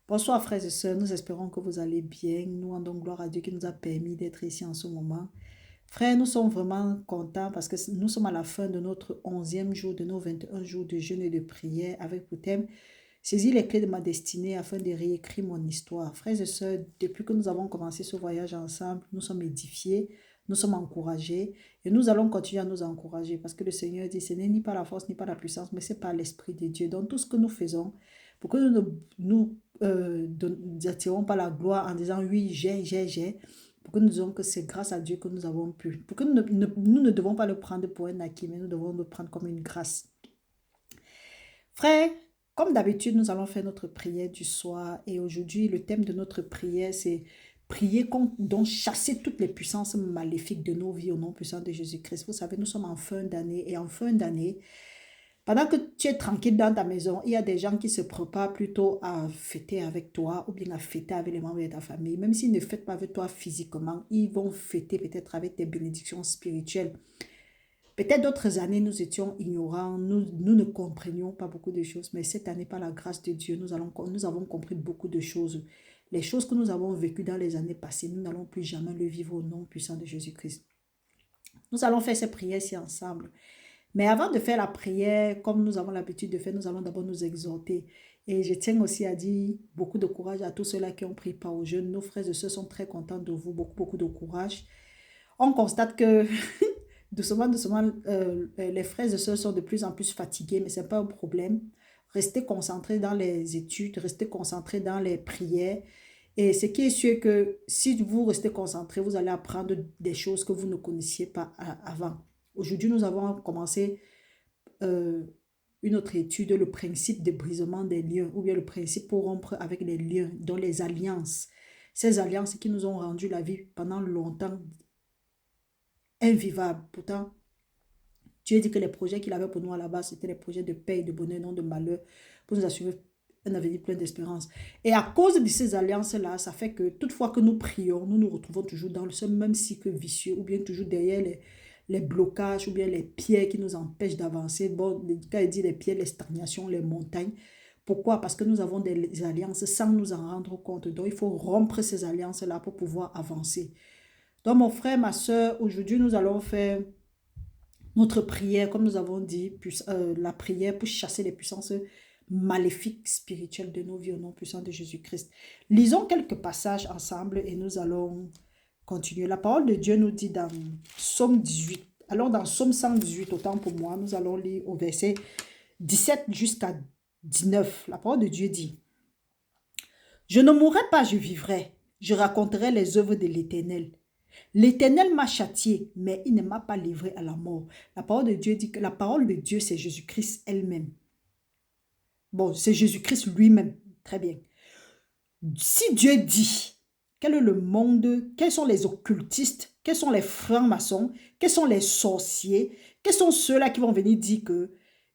Bonsoir frères et sœurs, nous espérons que vous allez bien. Nous rendons gloire à Dieu qui nous a permis d'être ici en ce moment. Frères, nous sommes vraiment contents parce que nous sommes à la fin de notre 11e jour de nos 21 jours de jeûne et de prière avec pour thème Saisis les clés de ma destinée afin de réécrire mon histoire. Frères et sœurs, depuis que nous avons commencé ce voyage ensemble, nous sommes édifiés, nous sommes encouragés et nous allons continuer à nous encourager parce que le Seigneur dit ce n'est ni par la force ni par la puissance, mais c'est par l'Esprit de Dieu. Donc tout ce que nous faisons, pour que nous attirons pas la gloire en disant oui, j'ai, pour que nous disons que c'est grâce à Dieu que nous avons pu. Pour que nous ne devons pas le prendre pour un acquis, mais nous devons le prendre comme une grâce. Frère, comme d'habitude, nous allons faire notre prière du soir et aujourd'hui, le thème de notre prière, c'est prier contre, donc chasser toutes les puissances maléfiques de nos vies au nom puissant de Jésus-Christ. Vous savez, nous sommes en fin d'année et en fin d'année, pendant que tu es tranquille dans ta maison, il y a des gens qui se préparent plutôt à fêter avec toi ou bien à fêter avec les membres de ta famille. Même s'ils ne fêtent pas avec toi physiquement, ils vont fêter peut-être avec des bénédictions spirituelles. Peut-être d'autres années, nous étions ignorants, nous ne comprenions pas beaucoup de choses, mais cette année, par la grâce de Dieu, nous avons compris beaucoup de choses. Les choses que nous avons vécues dans les années passées, nous n'allons plus jamais le vivre au nom puissant de Jésus-Christ. Nous allons faire ces prières ici ensemble. Mais avant de faire la prière, comme nous avons l'habitude de faire, nous allons d'abord nous exhorter. Et je tiens aussi à dire beaucoup de courage à tous ceux-là qui ont pris part au jeûne. Nos frères et sœurs sont très contents de vous, beaucoup de courage. On constate que doucement, les frères et sœurs sont de plus en plus fatigués, mais ce n'est pas un problème. Restez concentrés dans les études, restez concentrés dans les prières. Et ce qui est sûr que si vous restez concentrés, vous allez apprendre des choses que vous ne connaissiez pas avant. Aujourd'hui, nous avons commencé euh, une autre étude, le principe de brisement des liens, ou bien le principe pour rompre avec les liens, dont les alliances. Ces alliances qui nous ont rendu la vie pendant longtemps invivable. Pourtant, Dieu dit que les projets qu'il avait pour nous à la base, c'était les projets de paix et de bonheur, non de malheur, pour nous assurer un avenir plein d'espérance. Et à cause de ces alliances-là, ça fait que toutefois que nous prions, nous nous retrouvons toujours dans ce même cycle vicieux, ou bien toujours derrière les blocages, ou bien les pierres qui nous empêchent d'avancer. Bon, quand il dit les pierres, les stagnations, les montagnes. Pourquoi? Parce que nous avons des alliances sans nous en rendre compte. Donc, il faut rompre ces alliances-là pour pouvoir avancer. Donc, mon frère, ma soeur, aujourd'hui, nous allons faire notre prière, comme nous avons dit, la prière pour chasser les puissances maléfiques spirituelles de nos vies au nom puissant de Jésus-Christ. Lisons quelques passages ensemble et nous allons continuer. La parole de Dieu nous dit dans Psaume 18. Alors dans Psaume 118, autant pour moi, nous allons lire au verset 17 jusqu'à 19. La parole de Dieu dit: Je ne mourrai pas, je vivrai. Je raconterai les œuvres de l'Éternel. L'Éternel m'a châtié, mais il ne m'a pas livré à la mort. La parole de Dieu dit que la parole de Dieu, c'est Jésus-Christ elle-même. Bon, c'est Jésus-Christ lui-même. Très bien. Si Dieu dit, quel est le monde, quels sont les occultistes, quels sont les francs-maçons, quels sont les sorciers, quels sont ceux-là qui vont venir dire que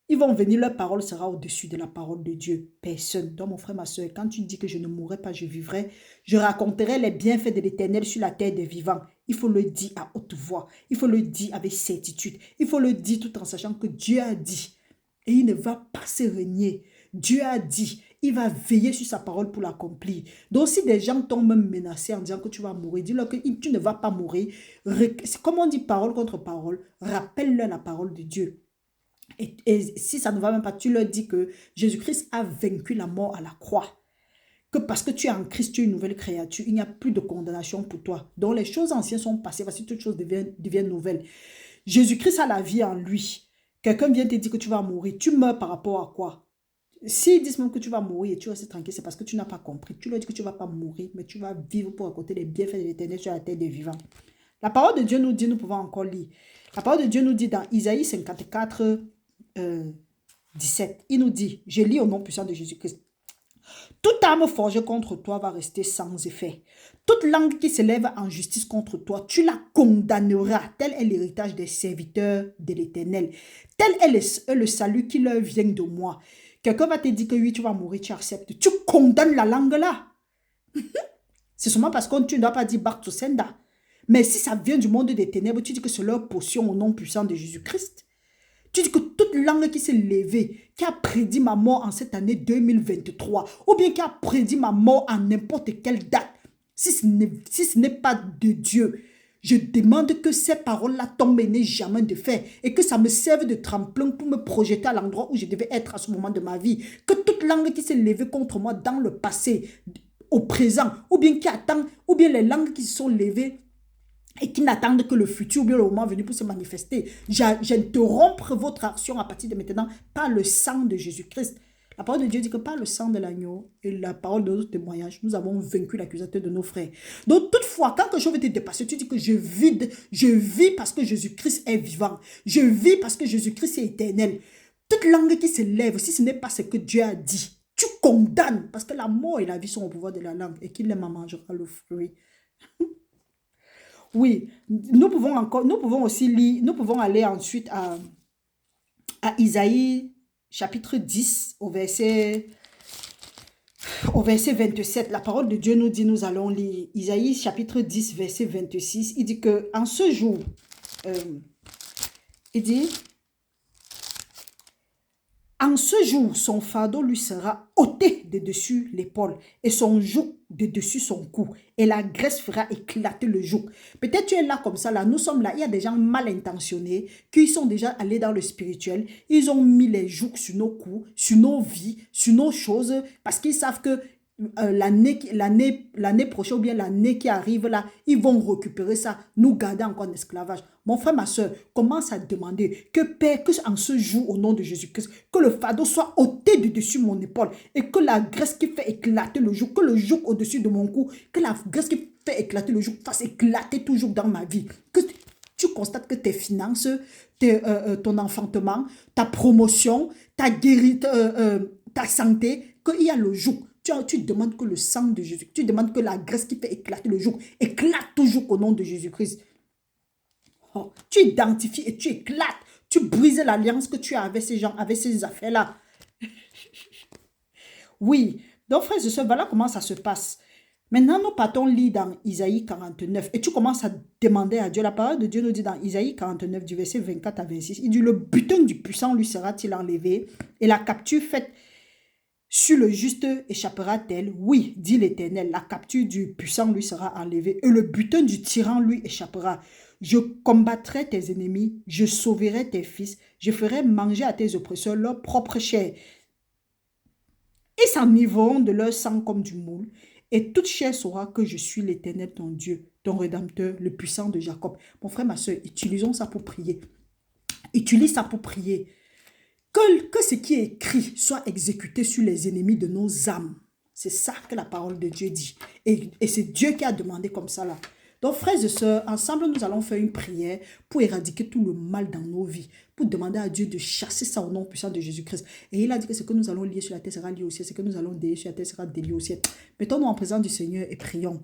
ils vont venir, leur parole sera au-dessus de la parole de Dieu. Personne. Donc, mon frère, ma soeur, quand tu dis que je ne mourrai pas, je vivrai, je raconterai les bienfaits de l'Éternel sur la terre des vivants. Il faut le dire à haute voix. Il faut le dire avec certitude. Il faut le dire tout en sachant que Dieu a dit. Et il ne va pas se renier. Dieu a dit. Il va veiller sur sa parole pour l'accomplir. Donc, si des gens t'ont même menacé en disant que tu vas mourir, dis-leur que tu ne vas pas mourir. Comme on dit parole contre parole, rappelle-leur la parole de Dieu. Et si ça ne va même pas, tu leur dis que Jésus-Christ a vaincu la mort à la croix. Que parce que tu es en Christ, tu es une nouvelle créature. Il n'y a plus de condamnation pour toi. Donc les choses anciennes sont passées. Voici, toutes choses deviennent nouvelles. Jésus-Christ a la vie en lui. Quelqu'un vient te dire que tu vas mourir. Tu meurs par rapport à quoi? S'ils disent même que tu vas mourir et tu restes tranquille, c'est parce que tu n'as pas compris. Tu leur dis que tu ne vas pas mourir, mais tu vas vivre pour raconter les bienfaits de l'Éternel sur la terre des vivants. La parole de Dieu nous dit, nous pouvons encore lire. La parole de Dieu nous dit dans Isaïe 54, 17, il nous dit, je lis au nom puissant de Jésus-Christ: toute arme forgée contre toi va rester sans effet. Toute langue qui s'élève en justice contre toi, tu la condamneras. Tel est l'héritage des serviteurs de l'Éternel. Tel est le salut qui leur vient de moi. Quelqu'un va te dire que oui, tu vas mourir, tu acceptes. Tu condamnes la langue là. C'est seulement parce que tu ne dois pas dire back to sender. Mais si ça vient du monde des ténèbres, tu dis que c'est leur potion au nom puissant de Jésus-Christ. Tu dis que toute langue qui s'est levée, qui a prédit ma mort en cette année 2023, ou bien qui a prédit ma mort en n'importe quelle date, si ce n'est pas de Dieu, je demande que ces paroles-là tombent et n'aient jamais de fait et que ça me serve de tremplin pour me projeter à l'endroit où je devais être à ce moment de ma vie. Que toute langue qui s'est levée contre moi dans le passé, au présent, ou bien qui attend, ou bien les langues qui se sont levées et qui n'attendent que le futur ou bien le moment venu pour se manifester, j'interrompre votre action à partir de maintenant par le sang de Jésus-Christ. La parole de Dieu dit que par le sang de l'agneau et la parole de notre témoignage, nous avons vaincu l'accusateur de nos frères. Donc toutefois, quand quelque chose veut te dépasser, tu dis que je vis parce que Jésus-Christ est vivant. Je vis parce que Jésus-Christ est éternel. Toute langue qui se lève, si ce n'est pas ce que Dieu a dit, tu condamnes parce que la mort et la vie sont au pouvoir de la langue et qu'il aime en mangera le fruit. Oui, nous pouvons aussi lire, nous pouvons aller ensuite à Isaïe chapitre 10 au verset 27. La parole de Dieu nous dit, nous allons lire Isaïe chapitre 10 verset 26. Il dit que en ce jour, il dit, en ce jour, son fardeau lui sera ôté de dessus l'épaule et son joug de dessus son cou. Et la graisse fera éclater le joug. Peut-être tu es là comme ça, là. Nous sommes là. Il y a des gens mal intentionnés qui sont déjà allés dans le spirituel. Ils ont mis les jougs sur nos coups, sur nos vies, sur nos choses parce qu'ils savent que l'année prochaine ou bien l'année qui arrive là, ils vont récupérer ça, nous garder encore en esclavage. Mon frère, ma soeur, commence à demander que Père, que en ce jour, au nom de Jésus-Christ, que le fardeau soit ôté de dessus mon épaule et que la graisse qui fait éclater le joug, que le joug au-dessus de mon cou, que la graisse qui fait éclater le joug fasse éclater toujours dans ma vie. Que tu constates que tes finances, ton enfantement, ta promotion, ta santé, qu'il y a le joug. Tu demandes que le sang de Jésus, tu demandes que la graisse qui fait éclater le joug éclate toujours au nom de Jésus-Christ. Oh, tu identifies et tu éclates. Tu brises l'alliance que tu as avec ces gens, avec ces affaires-là. Oui, donc frères et sœurs, voilà comment ça se passe. Maintenant, nous partons lire dans Isaïe 49 et tu commences à demander à Dieu. La parole de Dieu nous dit dans Isaïe 49 du verset 24 à 26, il dit, le butin du puissant lui sera-t-il enlevé et la capture faite sur le juste échappera-t-elle? Oui, dit l'Éternel, la capture du puissant lui sera enlevée et le butin du tyran lui échappera. Je combattrai tes ennemis, je sauverai tes fils, je ferai manger à tes oppresseurs leur propre chair. Ils s'enivreront de leur sang comme du moule, et toute chair saura que je suis l'Éternel, ton Dieu, ton Rédempteur, le puissant de Jacob. Mon frère, ma soeur, utilisons ça pour prier. Utilise ça pour prier. Que ce qui est écrit soit exécuté sur les ennemis de nos âmes. C'est ça que la parole de Dieu dit. Et c'est Dieu qui a demandé comme ça là. Donc frères et sœurs, ensemble nous allons faire une prière pour éradiquer tout le mal dans nos vies. Pour demander à Dieu de chasser ça au nom puissant de Jésus-Christ. Et il a dit que ce que nous allons lier sur la terre sera lié au ciel. Ce que nous allons délier sur la terre sera délié au ciel. Mettons-nous en présence du Seigneur et prions.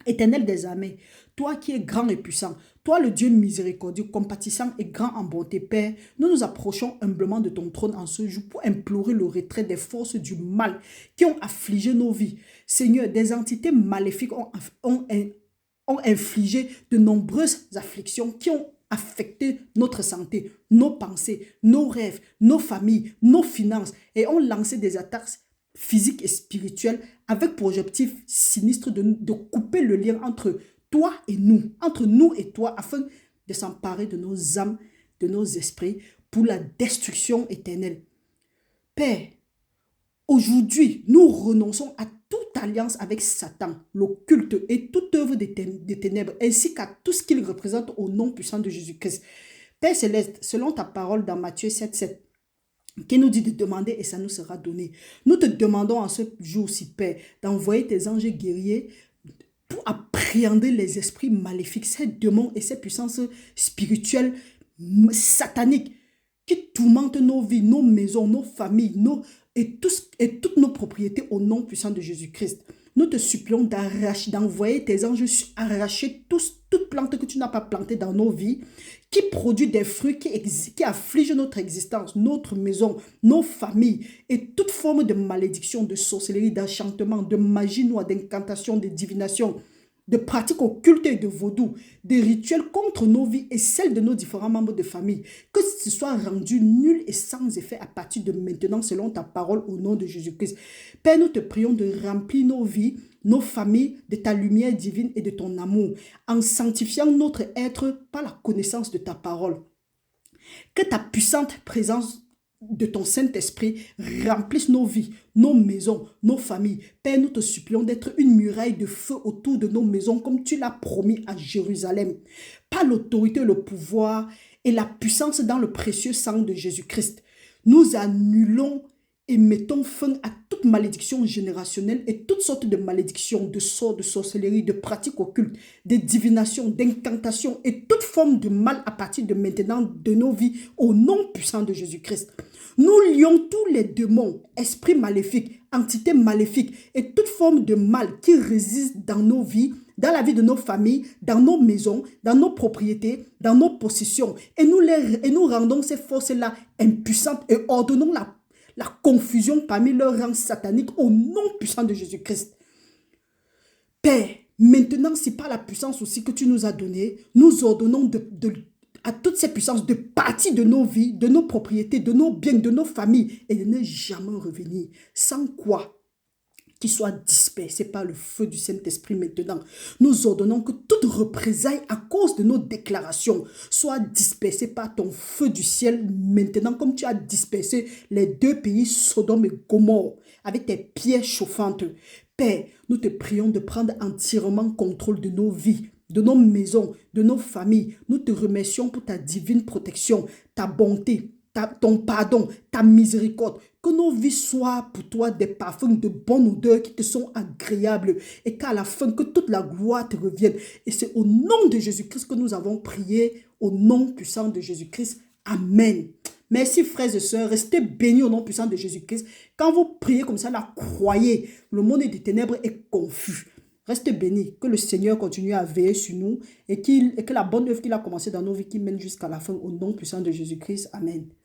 Éternel des armées, toi qui es grand et puissant, toi le Dieu miséricordieux, compatissant et grand en bonté, Père, nous nous approchons humblement de ton trône en ce jour pour implorer le retrait des forces du mal qui ont affligé nos vies. Seigneur, des entités maléfiques ont infligé de nombreuses afflictions qui ont affecté notre santé, nos pensées, nos rêves, nos familles, nos finances et ont lancé des attaques physiques et spirituelles avec pour objectif sinistre de couper le lien entre toi et nous, entre nous et toi, afin de s'emparer de nos âmes, de nos esprits, pour la destruction éternelle. Père, aujourd'hui, nous renonçons à toute alliance avec Satan, l'occulte et toute œuvre des ténèbres, ainsi qu'à tout ce qu'il représente au nom puissant de Jésus-Christ. Père Céleste, selon ta parole dans Matthieu 7,7, qui nous dit de demander et ça nous sera donné. Nous te demandons en ce jour-ci, Père, d'envoyer tes anges guerriers pour appréhender les esprits maléfiques, ces démons et ces puissances spirituelles sataniques qui tourmentent nos vies, nos maisons, nos familles, et toutes nos propriétés au nom puissant de Jésus-Christ. Nous te supplions d'envoyer tes anges arracher toute plante que tu n'as pas plantée dans nos vies, qui produit des fruits qui affligent notre existence, notre maison, nos familles et toute forme de malédiction, de sorcellerie, d'enchantement, de magie noire, d'incantation, de divination. de pratiques occultes et de vaudou, des rituels contre nos vies et celles de nos différents membres de famille, que ce soit rendu nul et sans effet à partir de maintenant selon ta parole au nom de Jésus-Christ. Père, nous te prions de remplir nos vies, nos familles de ta lumière divine et de ton amour, en sanctifiant notre être par la connaissance de ta parole. Que ta puissante présence de ton Saint-Esprit remplisse nos vies, nos maisons, nos familles. Père, nous te supplions d'être une muraille de feu autour de nos maisons comme tu l'as promis à Jérusalem. Par l'autorité, le pouvoir et la puissance dans le précieux sang de Jésus-Christ. Nous annulons et mettons fin à toute malédiction générationnelle et toutes sortes de malédictions, de sorts, de sorcellerie, de pratiques occultes, de divinations, d'incantations et toute forme de mal à partir de maintenant de nos vies au nom puissant de Jésus-Christ. Nous lions tous les démons, esprits maléfiques, entités maléfiques et toute forme de mal qui résiste dans nos vies, dans la vie de nos familles, dans nos maisons, dans nos propriétés, dans nos possessions. Et nous rendons ces forces-là impuissantes et ordonnons la confusion parmi leurs rangs sataniques au nom puissant de Jésus-Christ. Père, maintenant, c'est par la puissance aussi que tu nous as donné, nous ordonnons à toutes ces puissances de partir de nos vies, de nos propriétés, de nos biens, de nos familles et de ne jamais revenir. Sans quoi qu'ils soient dispersés par le feu du Saint-Esprit maintenant. Nous ordonnons que toute représailles à cause de nos déclarations soit dispersée par ton feu du ciel maintenant, comme tu as dispersé les 2 pays Sodome et Gomorrhe avec tes pierres chauffantes. Père, nous te prions de prendre entièrement contrôle de nos vies, de nos maisons, de nos familles. Nous te remercions pour ta divine protection, ta bonté, ton pardon, ta miséricorde, que nos vies soient pour toi des parfums de bonne odeur qui te sont agréables et qu'à la fin, que toute la gloire te revienne. Et c'est au nom de Jésus-Christ que nous avons prié, au nom puissant de Jésus-Christ. Amen. Merci frères et sœurs, restez bénis au nom puissant de Jésus-Christ. Quand vous priez comme ça, là, croyez, le monde des ténèbres est confus. Restez bénis, que le Seigneur continue à veiller sur nous et que la bonne œuvre qu'il a commencée dans nos vies, qu'il mène jusqu'à la fin au nom puissant de Jésus-Christ. Amen.